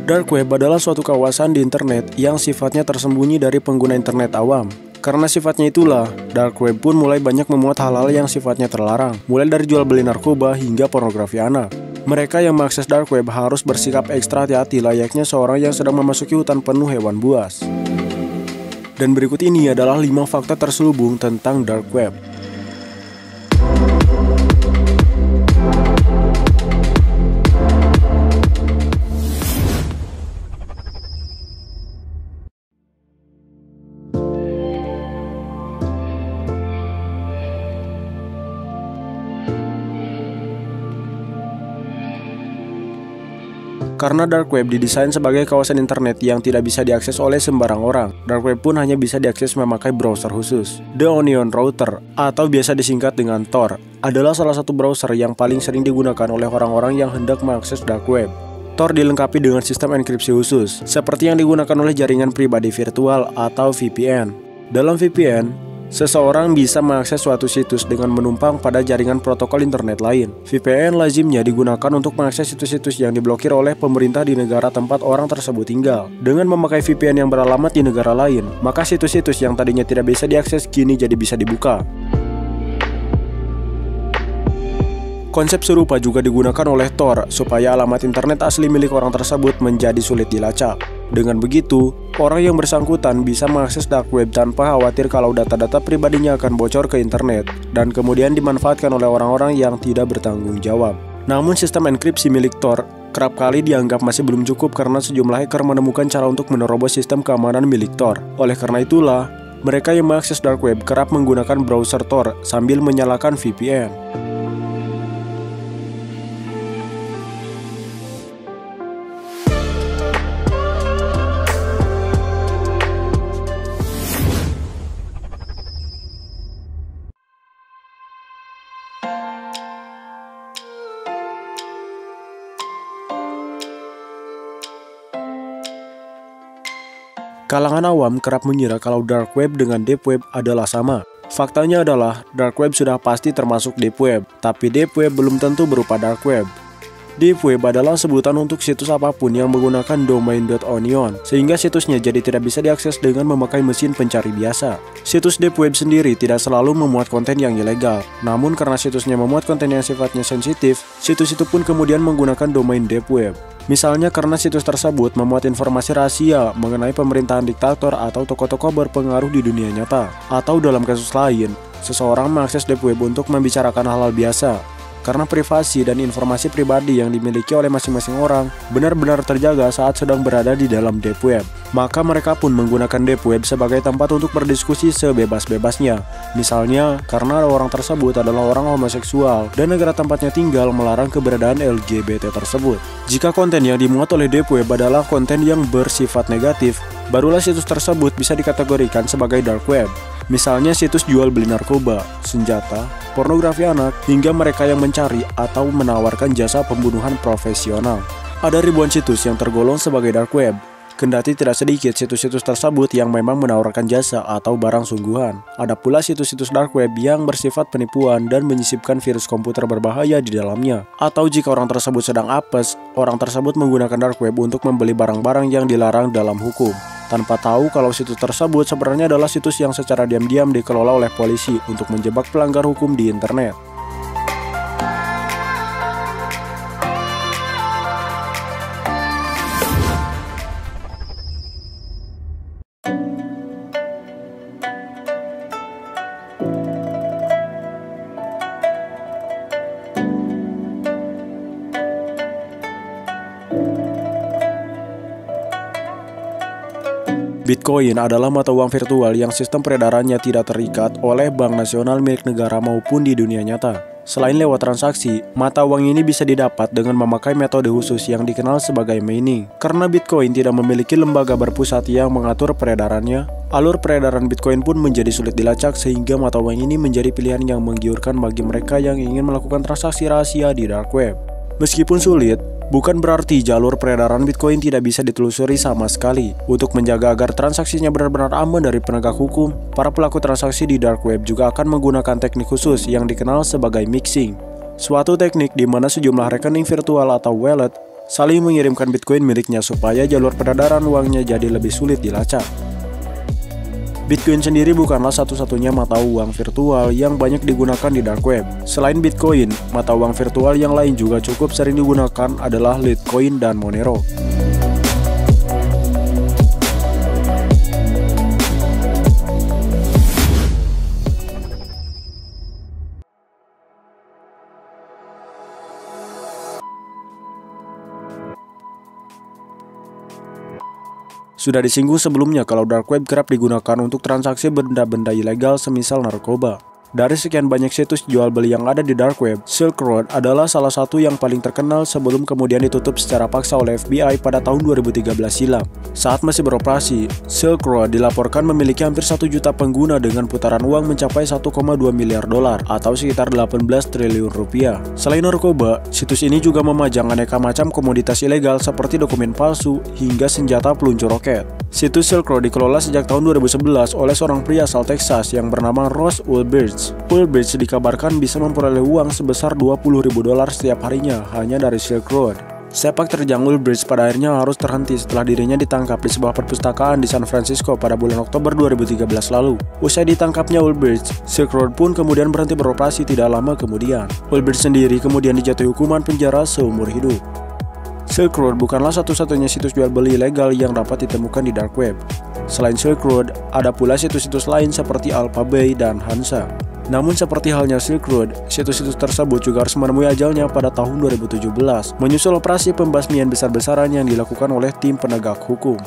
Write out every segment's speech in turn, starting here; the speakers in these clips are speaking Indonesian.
Dark Web adalah suatu kawasan di internet yang sifatnya tersembunyi dari pengguna internet awam. Karena sifatnya itulah, Dark Web pun mulai banyak memuat hal-hal yang sifatnya terlarang, mulai dari jual beli narkoba hingga pornografi anak. Mereka yang mengakses Dark Web harus bersikap ekstra hati-hati layaknya seorang yang sedang memasuki hutan penuh hewan buas. Dan berikut ini adalah 5 fakta terselubung tentang Dark Web. Karena Dark Web didesain sebagai kawasan internet yang tidak bisa diakses oleh sembarang orang, Dark Web pun hanya bisa diakses memakai browser khusus. The Onion Router, atau biasa disingkat dengan Tor, adalah salah satu browser yang paling sering digunakan oleh orang-orang yang hendak mengakses Dark Web. Tor dilengkapi dengan sistem enkripsi khusus, seperti yang digunakan oleh jaringan pribadi virtual atau VPN. Dalam VPN, seseorang bisa mengakses suatu situs dengan menumpang pada jaringan protokol internet lain. VPN lazimnya digunakan untuk mengakses situs-situs yang diblokir oleh pemerintah di negara tempat orang tersebut tinggal. Dengan memakai VPN yang beralamat di negara lain, maka situs-situs yang tadinya tidak bisa diakses kini jadi bisa dibuka. Konsep serupa juga digunakan oleh Tor supaya alamat internet asli milik orang tersebut menjadi sulit dilacak. Dengan begitu, orang yang bersangkutan bisa mengakses Dark Web tanpa khawatir kalau data-data pribadinya akan bocor ke internet dan kemudian dimanfaatkan oleh orang-orang yang tidak bertanggung jawab. Namun sistem enkripsi milik Tor kerap kali dianggap masih belum cukup karena sejumlah hacker menemukan cara untuk menerobos sistem keamanan milik Tor. Oleh karena itulah, mereka yang mengakses Dark Web kerap menggunakan browser Tor sambil menyalakan VPN. Kalangan awam kerap mengira kalau Dark Web dengan Deep Web adalah sama. Faktanya adalah Dark Web sudah pasti termasuk Deep Web, tapi Deep Web belum tentu berupa Dark Web. Deep Web adalah sebutan untuk situs apapun yang menggunakan domain .onion, sehingga situsnya jadi tidak bisa diakses dengan memakai mesin pencari biasa. Situs Deep Web sendiri tidak selalu memuat konten yang ilegal, namun karena situsnya memuat konten yang sifatnya sensitif, situs itu pun kemudian menggunakan domain Deep Web. Misalnya karena situs tersebut memuat informasi rahasia mengenai pemerintahan diktator atau tokoh-tokoh berpengaruh di dunia nyata. Atau dalam kasus lain, seseorang mengakses Deep Web untuk membicarakan hal-hal biasa. Karena privasi dan informasi pribadi yang dimiliki oleh masing-masing orang benar-benar terjaga saat sedang berada di dalam Deep Web. Maka mereka pun menggunakan Deep Web sebagai tempat untuk berdiskusi sebebas-bebasnya. Misalnya, karena orang tersebut adalah orang homoseksual dan negara tempatnya tinggal melarang keberadaan LGBT tersebut. Jika konten yang dimuat oleh Deep Web adalah konten yang bersifat negatif, barulah situs tersebut bisa dikategorikan sebagai Dark Web. Misalnya situs jual beli narkoba, senjata, pornografi anak, hingga mereka yang mencari atau menawarkan jasa pembunuhan profesional. Ada ribuan situs yang tergolong sebagai Dark Web, kendati tidak sedikit situs-situs tersebut yang memang menawarkan jasa atau barang sungguhan. Ada pula situs-situs Dark Web yang bersifat penipuan dan menyisipkan virus komputer berbahaya di dalamnya. Atau jika orang tersebut sedang apes, orang tersebut menggunakan Dark Web untuk membeli barang-barang yang dilarang dalam hukum, tanpa tahu kalau situs tersebut sebenarnya adalah situs yang secara diam-diam dikelola oleh polisi untuk menjebak pelanggar hukum di internet. Bitcoin adalah mata uang virtual yang sistem peredarannya tidak terikat oleh bank nasional milik negara maupun di dunia nyata. Selain lewat transaksi, mata uang ini bisa didapat dengan memakai metode khusus yang dikenal sebagai mining. Karena Bitcoin tidak memiliki lembaga berpusat yang mengatur peredarannya, alur peredaran Bitcoin pun menjadi sulit dilacak sehingga mata uang ini menjadi pilihan yang menggiurkan bagi mereka yang ingin melakukan transaksi rahasia di Dark Web. Meskipun sulit, bukan berarti jalur peredaran Bitcoin tidak bisa ditelusuri sama sekali. Untuk menjaga agar transaksinya benar-benar aman dari penegak hukum, para pelaku transaksi di Dark Web juga akan menggunakan teknik khusus yang dikenal sebagai mixing. Suatu teknik di mana sejumlah rekening virtual atau wallet saling mengirimkan Bitcoin miliknya supaya jalur peredaran uangnya jadi lebih sulit dilacak. Bitcoin sendiri bukanlah satu-satunya mata uang virtual yang banyak digunakan di dark web. Selain Bitcoin, mata uang virtual yang lain juga cukup sering digunakan adalah Litecoin dan Monero. Sudah disinggung sebelumnya kalau dark web kerap digunakan untuk transaksi benda-benda ilegal semisal narkoba. Dari sekian banyak situs jual beli yang ada di dark web, Silk Road adalah salah satu yang paling terkenal sebelum kemudian ditutup secara paksa oleh FBI pada tahun 2013 silam. Saat masih beroperasi, Silk Road dilaporkan memiliki hampir 1 juta pengguna dengan putaran uang mencapai 1,2 miliar dolar atau sekitar 18 triliun rupiah. Selain narkoba, situs ini juga memajang aneka macam komoditas ilegal seperti dokumen palsu hingga senjata peluncur roket. Situs Silk Road dikelola sejak tahun 2011 oleh seorang pria asal Texas yang bernama Ross Ulbricht. Ulbricht dikabarkan bisa memperoleh uang sebesar 20.000 dolar setiap harinya hanya dari Silk Road. Sepak terjang Ulbricht pada akhirnya harus terhenti setelah dirinya ditangkap di sebuah perpustakaan di San Francisco pada bulan Oktober 2013 lalu. Usai ditangkapnya Ulbricht, Silk Road pun kemudian berhenti beroperasi tidak lama kemudian. Ulbricht sendiri kemudian dijatuhi hukuman penjara seumur hidup. Silk Road bukanlah satu-satunya situs jual beli ilegal yang dapat ditemukan di dark web. Selain Silk Road, ada pula situs-situs lain seperti Alphabay dan Hansa. Namun seperti halnya Silk Road, situs-situs tersebut juga harus menemui ajalnya pada tahun 2017, menyusul operasi pembasmian besar-besaran yang dilakukan oleh tim penegak hukum.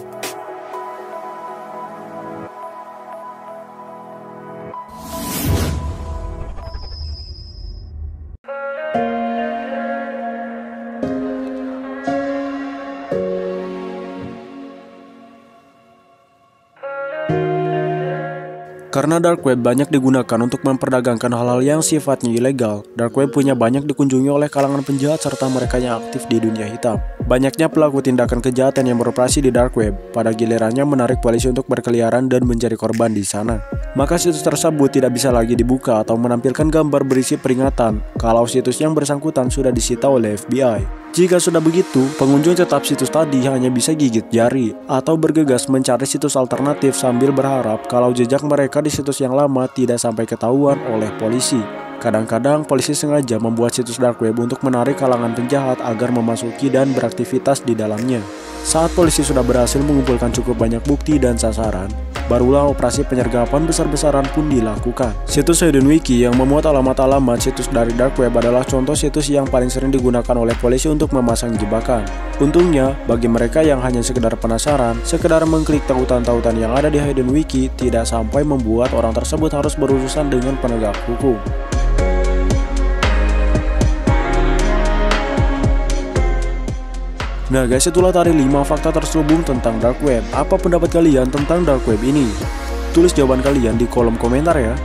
Karena dark web banyak digunakan untuk memperdagangkan hal-hal yang sifatnya ilegal, dark web punya banyak dikunjungi oleh kalangan penjahat serta mereka yang aktif di dunia hitam. Banyaknya pelaku tindakan kejahatan yang beroperasi di dark web, pada gilirannya menarik polisi untuk berkeliaran dan mencari korban di sana. Maka situs tersebut tidak bisa lagi dibuka atau menampilkan gambar berisi peringatan kalau situs yang bersangkutan sudah disita oleh FBI. Jika sudah begitu, pengunjung tetap situs tadi hanya bisa gigit jari atau bergegas mencari situs alternatif sambil berharap kalau jejak mereka di situs yang lama tidak sampai ketahuan oleh polisi. Kadang-kadang polisi sengaja membuat situs dark web untuk menarik kalangan penjahat agar memasuki dan beraktivitas di dalamnya. Saat polisi sudah berhasil mengumpulkan cukup banyak bukti dan sasaran, barulah operasi penyergapan besar-besaran pun dilakukan. Situs Hidden Wiki yang memuat alamat-alamat situs dari dark web adalah contoh situs yang paling sering digunakan oleh polisi untuk memasang jebakan. Untungnya, bagi mereka yang hanya sekedar penasaran, sekedar mengklik tautan-tautan yang ada di Hidden Wiki tidak sampai membuat orang tersebut harus berurusan dengan penegak hukum. Nah guys, itulah tadi 5 fakta terselubung tentang dark web. Apa pendapat kalian tentang dark web ini? Tulis jawaban kalian di kolom komentar ya.